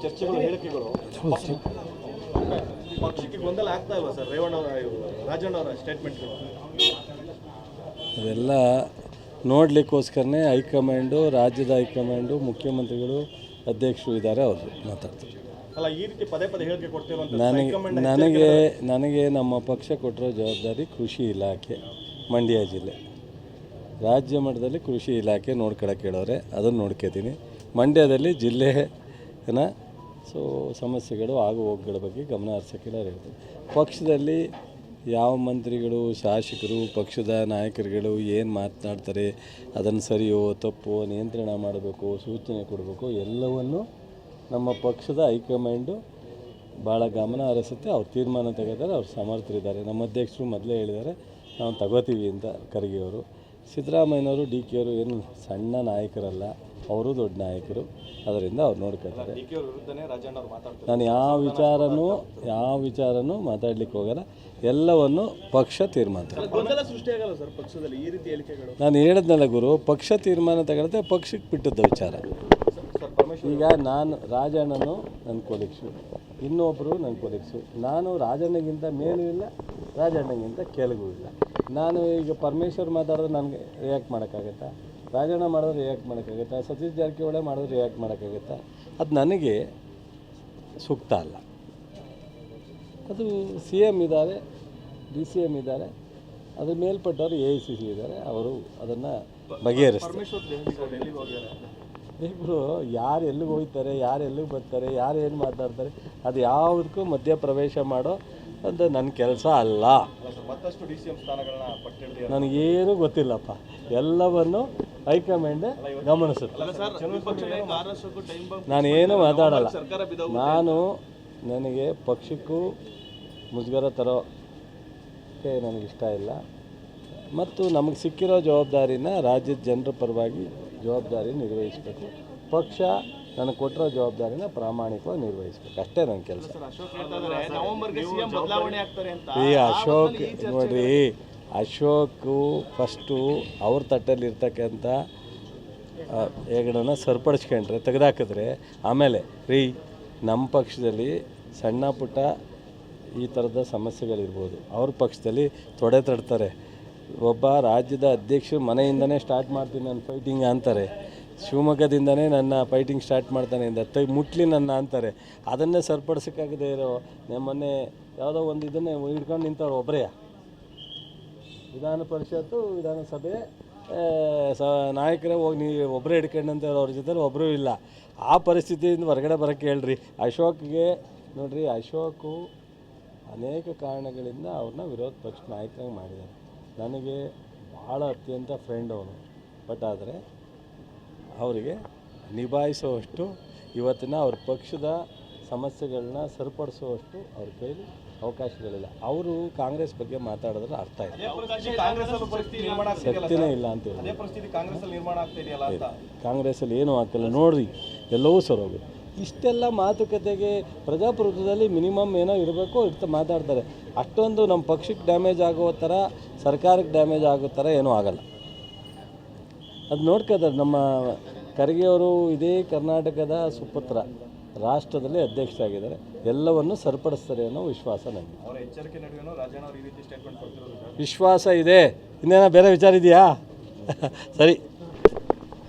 ಚರ್ಚೆಗಳು ಹೇಳಿಕೆಗಳು ಪಕ್ಷಕ್ಕೆ ಗೊಂದಲ ಆಗ್ತಾ ಇಲ್ವಾ ಸರ್? ರಾಜಣ್ಣ ಅವರ ಸ್ಟೇಟ್ಮೆಂಟ್ಗಳು ಅದೆಲ್ಲ ನೋಡಲಿಕ್ಕೋಸ್ಕರನೇ ಹೈಕಮಾಂಡು, ರಾಜ್ಯದ ಹೈಕಮಾಂಡು, ಮುಖ್ಯಮಂತ್ರಿಗಳು, ಅಧ್ಯಕ್ಷರು ಇದ್ದಾರೆ, ಅವರು ಮಾತಾಡ್ತಾರೆ. ಅಲ್ಲ, ಈ ರೀತಿ ಪದೇ ಪದೇ ಹೇಳಿಕೆ ಕೊಡ್ತಿರುವಂತ ನನಗೆ ನಮ್ಮ ಪಕ್ಷ ಕೊಟ್ಟಿರೋ ಜವಾಬ್ದಾರಿ ಕೃಷಿ ಇಲಾಖೆ, ಮಂಡ್ಯ ಜಿಲ್ಲೆ ರಾಜ್ಯ ಮಟ್ಟದಲ್ಲಿ ಕೃಷಿ ಇಲಾಖೆ ನೋಡ್ಕೊಳಕ್ಕೆ ಹೇಳೋರೆ, ಅದನ್ನು ನೋಡ್ಕೊತೀನಿ. ಮಂಡ್ಯದಲ್ಲಿ ಜಿಲ್ಲೆನ ಸಮಸ್ಯೆಗಳು ಆಗು ಹೋಗುಗಳ ಬಗ್ಗೆ ಗಮನ ಹರಿಸೋಕ್ಕೆಲ್ಲ ಹೇಳ್ತೀನಿ. ಪಕ್ಷದಲ್ಲಿ ಯಾವ ಮಂತ್ರಿಗಳು, ಶಾಸಕರು, ಪಕ್ಷದ ನಾಯಕರುಗಳು ಏನು ಮಾತನಾಡ್ತಾರೆ, ಅದನ್ನು ಸರಿಯೋ ತಪ್ಪೋ ನಿಯಂತ್ರಣ ಮಾಡಬೇಕು, ಸೂಚನೆ ಕೊಡಬೇಕು, ಎಲ್ಲವನ್ನು ನಮ್ಮ ಪಕ್ಷದ ಹೈಕಮಾಂಡು ಭಾಳ ಗಮನ ಹರಿಸುತ್ತೆ. ಅವ್ರು ತೀರ್ಮಾನ ತೆಗೆದಾರೆ, ಅವ್ರು ಸಮರ್ಥರಿದ್ದಾರೆ. ನಮ್ಮ ಅಧ್ಯಕ್ಷರು ಮೊದಲೇ ಹೇಳಿದ್ದಾರೆ ನಾವು ತಗೋತೀವಿ ಅಂತ. ಖರ್ಗೆ ಅವರು, ಸಿದ್ದರಾಮಯ್ಯನವರು, ಡಿ ಕೆ ಅವರು ಏನು ಸಣ್ಣ ನಾಯಕರಲ್ಲ, ಅವರು ದೊಡ್ಡ ನಾಯಕರು, ಅದರಿಂದ ಅವ್ರು ನೋಡ್ಕೊಳ್ತಾರೆ. ನಾನು ಯಾವ ವಿಚಾರನೂ ಮಾತಾಡ್ಲಿಕ್ಕೆ ಹೋಗಲ್ಲ, ಎಲ್ಲವನ್ನು ಪಕ್ಷ ತೀರ್ಮಾನ. ನಾನು ಹೇಳಿದ್ನಲ್ಲ ಗುರು, ಪಕ್ಷ ತೀರ್ಮಾನ ತಗೊಳುತ್ತೆ, ಪಕ್ಷಕ್ಕೆ ಬಿಟ್ಟದ್ದು ವಿಚಾರ. ಈಗ ನಾನು ರಾಜಣ್ಣನು ನನ್ನ ಕೊಲೀಗ್ಸು, ಇನ್ನೊಬ್ಬರು ನನ್ನ ಕೊಲೀಗ್ಸು. ನಾನು ರಾಜಣ್ಣಗಿಂತ ಮೇಲೂ ಇಲ್ಲ, ರಾಜಣ್ಣಗಿಂತ ಕೆಳಗೂ ಇಲ್ಲ. ನಾನು ಈಗ ಪರಮೇಶ್ವರ್ ಮಾತಾಡಿದ್ರೆ ನನಗೆ ರಿಯಾಕ್ಟ್ ಮಾಡೋಕ್ಕಾಗತ್ತಾ? ರಾಜಣ್ಣ ಮಾಡಿದ್ರೆ ರಿಯಾಕ್ಟ್ ಮಾಡೋಕ್ಕಾಗತ್ತಾ? ಸತೀಶ್ ಜಾರಕಿಹೊಳಿ ಮಾಡಿದ್ರೆ ರಿಯಾಕ್ಟ್ ಮಾಡೋಕ್ಕಾಗತ್ತಾ? ಅದು ನನಗೆ ಸೂಕ್ತ ಅಲ್ಲ. ಅದು ಸಿ ಎಮ್ ಇದ್ದಾರೆ, ಡಿ ಸಿ ಎಮ್ ಇದ್ದಾರೆ, ಅದ್ರ ಮೇಲ್ಪಟ್ಟವರು AICC ಇದ್ದಾರೆ, ಅವರು ಅದನ್ನು ಬಗೆಹರಿಸ್ತಾರೆ. ಇಬ್ಬರು ಯಾರು ಎಲ್ಲಿಗೆ ಹೋಗ್ತಾರೆ, ಯಾರು ಎಲ್ಲಿಗೆ ಬರ್ತಾರೆ, ಯಾರು ಏನು ಮಾತಾಡ್ತಾರೆ, ಅದು ಯಾವುದಕ್ಕೂ ಮಧ್ಯಪ್ರವೇಶ ಮಾಡೋ ಅಂತ ನನ್ನ ಕೆಲಸ ಅಲ್ಲ. ನನಗೇನು ಗೊತ್ತಿಲ್ಲಪ್ಪ, ಎಲ್ಲವನ್ನು ಹೈಕಮಾಂಡ್ ಗಮನಿಸುತ್ತೆ. ನಾನೇನು ಮಾತಾಡಲ್ಲ. ನನಗೆ ಪಕ್ಷಕ್ಕೂ ಮುಜುಗರ ತರೋಕ್ಕೆ ನನಗಿಷ್ಟ ಇಲ್ಲ. ಮತ್ತು ನಮಗೆ ಸಿಕ್ಕಿರೋ ಜವಾಬ್ದಾರಿನ ರಾಜ್ಯದ ಜನರ ಪರವಾಗಿ ಜವಾಬ್ದಾರಿ ನಿರ್ವಹಿಸಬೇಕು. ಪಕ್ಷ ನನಗೆ ಕೊಟ್ಟಿರೋ ಜವಾಬ್ದಾರಿನ ಪ್ರಾಮಾಣಿಕವಾಗಿ ನಿರ್ವಹಿಸಬೇಕು, ಅಷ್ಟೇ ನನ್ನ ಕೆಲಸ. ಅಶೋಕ್ ನೋಡ್ರಿ, ಅಶೋಕು ಫಸ್ಟು ಅವ್ರ ತಟ್ಟಲ್ಲಿರ್ತಕ್ಕಂಥ ಹೆಗಣನ ಸರಿಪಡಿಸ್ಕೊಂಡ್ರೆ, ತೆಗೆದಾಕಿದ್ರೆ, ಆಮೇಲೆ ನಮ್ಮ ಪಕ್ಷದಲ್ಲಿ ಸಣ್ಣ ಪುಟ್ಟ ಈ ಥರದ ಸಮಸ್ಯೆಗಳಿರ್ಬೋದು, ಅವ್ರ ಪಕ್ಷದಲ್ಲಿ ತೊಡೆ ತಡ್ತಾರೆ. ಒಬ್ಬ ರಾಜ್ಯದ ಅಧ್ಯಕ್ಷರು ಮನೆಯಿಂದನೇ ಸ್ಟಾರ್ಟ್ ಮಾಡ್ತೀನಿ ನಾನು ಫೈಟಿಂಗ್ ಅಂತಾರೆ, ಶಿವಮೊಗ್ಗದಿಂದನೇ ನನ್ನ ಫೈಟಿಂಗ್ ಸ್ಟಾರ್ಟ್ ಮಾಡ್ತಾನೆ ಅಂತ ಮುಟ್ಲಿ ನನ್ನ ಅಂತಾರೆ. ಅದನ್ನೇ ಸರಿಪಡಿಸೋಕ್ಕಾಗದೇ ಇರೋ ಮೊನ್ನೆ ಯಾವುದೋ ಒಂದು ಇದನ್ನೇ ಹಿಡ್ಕೊಂಡು ನಿಂತವ್ರು ಒಬ್ಬರೇ. ವಿಧಾನ ಪರಿಷತ್ತು, ವಿಧಾನಸಭೆ ನಾಯಕರೇ ಹೋಗಿ ನೀವು ಒಬ್ಬರೇ ಹಿಡ್ಕೊಂಡಂತವ್ರು, ಅವ್ರ ಜೊತೆ ಒಬ್ಬರೂ ಇಲ್ಲ. ಆ ಪರಿಸ್ಥಿತಿಯಿಂದ ಹೊರಗಡೆ ಬರೋಕ್ಕೆ ಹೇಳ್ರಿ. ಅಶೋಕ್ಗೆ ನೋಡಿರಿ, ಅಶೋಕು ಅನೇಕ ಕಾರಣಗಳಿಂದ ಅವ್ರನ್ನ ವಿರೋಧ ಪಕ್ಷ ನಾಯಕರಾಗಿ ಮಾಡಿದ್ದಾರೆ. ನನಗೆ ಭಾಳ ಅತ್ಯಂತ ಫ್ರೆಂಡ್ ಅವನು. ಬಟ್ ಆದರೆ ಅವರಿಗೆ ನಿಭಾಯಿಸುವಷ್ಟು ಇವತ್ತಿನ ಅವ್ರ ಪಕ್ಷದ ಸಮಸ್ಯೆಗಳನ್ನ ಸರಿಪಡಿಸುವಷ್ಟು ಅವ್ರ ಕೈಲಿ ಅವಕಾಶಗಳಿಲ್ಲ. ಅವರು ಕಾಂಗ್ರೆಸ್ ಬಗ್ಗೆ ಮಾತಾಡಿದ್ರೆ ಅರ್ಥ ಇಲ್ಲ, ಸತ್ಯನೇ ಇಲ್ಲ ಅಂತ ಹೇಳಿ. ಕಾಂಗ್ರೆಸ್ಸಲ್ಲಿ ಏನೂ ಆಗ್ತಿಲ್ಲ ನೋಡ್ರಿ, ಎಲ್ಲವೂ ಸರೋಗುತ್ತೆ. ಇಷ್ಟೆಲ್ಲ ಮಾತುಕತೆಗೆ ಪ್ರಜಾಪ್ರಭುತ್ವದಲ್ಲಿ ಮಿನಿಮಮ್ ಏನೋ ಇರಬೇಕು ಮಾತಾಡ್ತಾರೆ. ಅಷ್ಟೊಂದು ನಮ್ಮ ಪಕ್ಷಕ್ಕೆ ಡ್ಯಾಮೇಜ್ ಆಗೋ ಥರ, ಸರ್ಕಾರಕ್ಕೆ ಡ್ಯಾಮೇಜ್ ಆಗೋ ಥರ ಏನೂ ಆಗಲ್ಲ. ಅದು ನೋಡ್ಕೋತಾರೆ. ನಮ್ಮ ಖರ್ಗೆಯವರು ಇದೇ ಕರ್ನಾಟಕದ ಸುಪುತ್ರ, ರಾಷ್ಟ್ರದಲ್ಲಿ ಅಧ್ಯಕ್ಷರಾಗಿದ್ದಾರೆ, ಎಲ್ಲವನ್ನು ಸರಿಪಡಿಸ್ತಾರೆ ಅನ್ನೋ ವಿಶ್ವಾಸ ನನಗೆ. ವಿಶ್ವಾಸ ಇದೆ. ಇನ್ನೇನೋ ಬೇರೆ ವಿಚಾರ ಇದೆಯಾ? ಸರಿ.